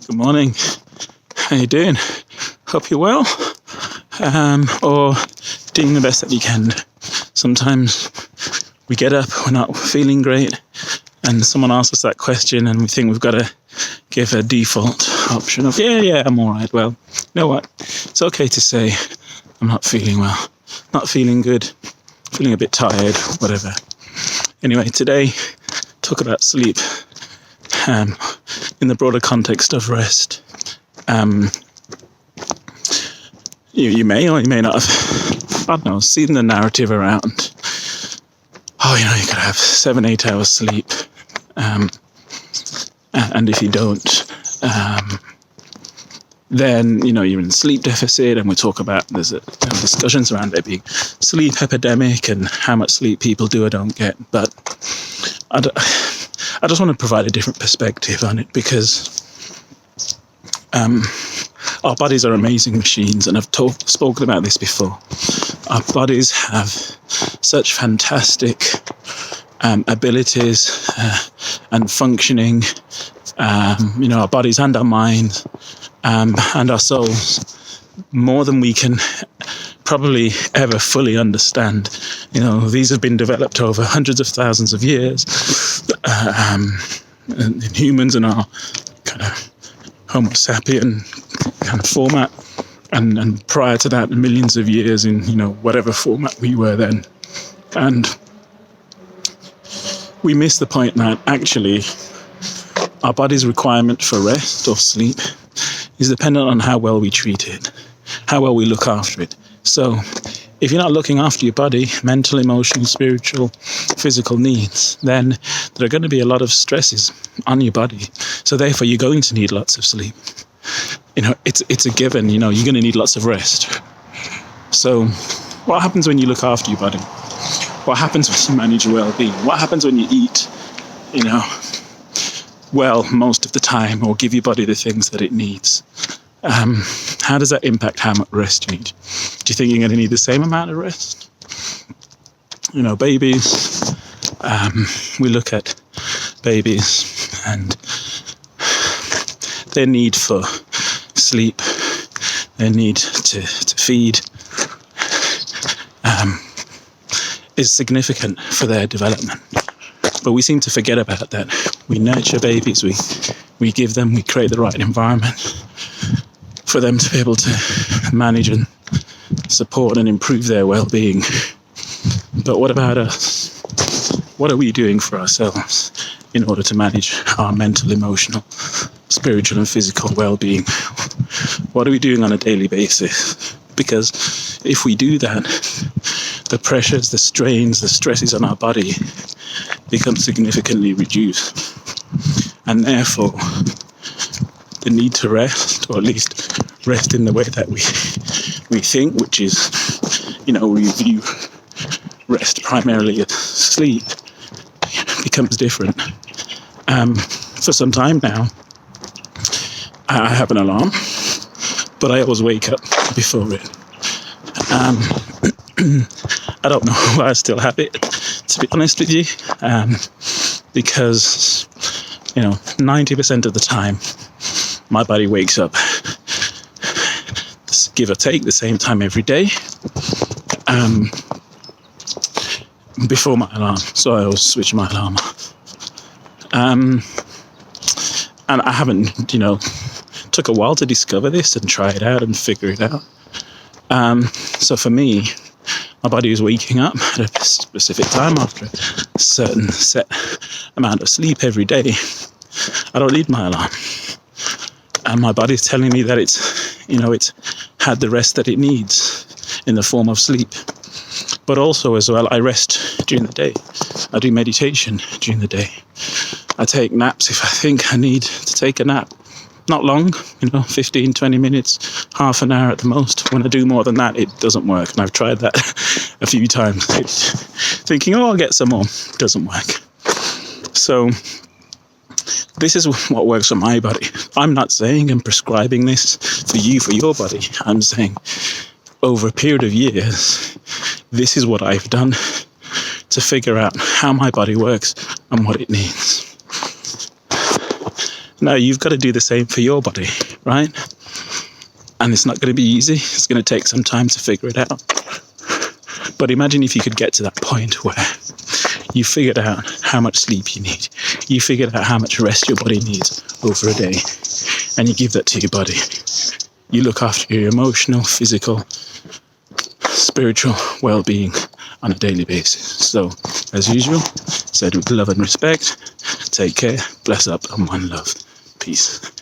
Good morning. How you doing? Hope you're well. Or doing the best that you can. Sometimes we get up, we're not feeling great, and someone asks us that question and we think we've got to give a default option of, yeah, I'm all right. Well, you know what? It's okay to say, I'm not feeling well, not feeling good, feeling a bit tired, whatever. Anyway, today, talk about sleep in the broader context of rest. You may or you may not have, I don't know, seen the narrative around, you could have 7-8 hours sleep, and if you don't, then, you're in sleep deficit, and we talk about, there's discussions around there being sleep epidemic and how much sleep people do or don't get, but I just want to provide a different perspective on it, because our bodies are amazing machines, and I've spoken about this before. Our bodies have such fantastic abilities and functioning, our bodies and our minds and our souls, more than we can probably ever fully understand. These have been developed over hundreds of thousands of years, in humans and our kind of Homo sapien kind of format, and prior to that, millions of years in whatever format we were then. And we miss the point that actually our body's requirement for rest or sleep is dependent on how well we treat it, how well we look after it. So if you're not looking after your body, mental, emotional, spiritual, physical needs, then there are going to be a lot of stresses on your body. So therefore, you're going to need lots of sleep. It's a given, you're going to need lots of rest. So what happens when you look after your body? What happens when you manage your well-being? What happens when you eat, well most of the time, or give your body the things that it needs? How does that impact how much rest you need? Do you think you're going to need the same amount of rest? Babies, we look at babies and their need for sleep, their need to feed, is significant for their development. But we seem to forget about that. We nurture babies, we give them, we create the right environment for them to be able to manage and support and improve their well-being. But what about us? What are we doing for ourselves in order to manage our mental, emotional, spiritual and physical well-being? What are we doing on a daily basis? Because if we do that, the pressures, the strains, the stresses on our body become significantly reduced. And therefore, the need to rest, or at least rest in the way that we think, which is, we view rest primarily as sleep, becomes different. For some time now, I have an alarm, but I always wake up before it. I don't know why I still have it, to be honest with you, because 90% of the time my body wakes up, give or take, the same time every day, before my alarm. So I always switch my alarm off. And I haven't, took a while to discover this and try it out and figure it out. So for me, my body is waking up at a specific time after a certain set amount of sleep every day. I don't need my alarm. And my body is telling me that it's had the rest that it needs in the form of sleep. But also as well, I rest during the day. I do meditation during the day. I take naps if I think I need to take a nap. Not long, 15, 20 minutes, half an hour at the most. When I do more than that, it doesn't work. And I've tried that a few times, thinking, I'll get some more. It doesn't work. So this is what works for my body. I'm not saying and prescribing this for you, for your body. I'm saying over a period of years, this is what I've done to figure out how my body works and what it needs. Now you've got to do the same for your body, right? And it's not going to be easy. It's going to take some time to figure it out. But imagine if you could get to that point where you figured out how much sleep you need. You figured out how much rest your body needs over a day. And you give that to your body. You look after your emotional, physical, spiritual well-being on a daily basis. So, as usual, said with love and respect, take care, bless up, and one love. Peace.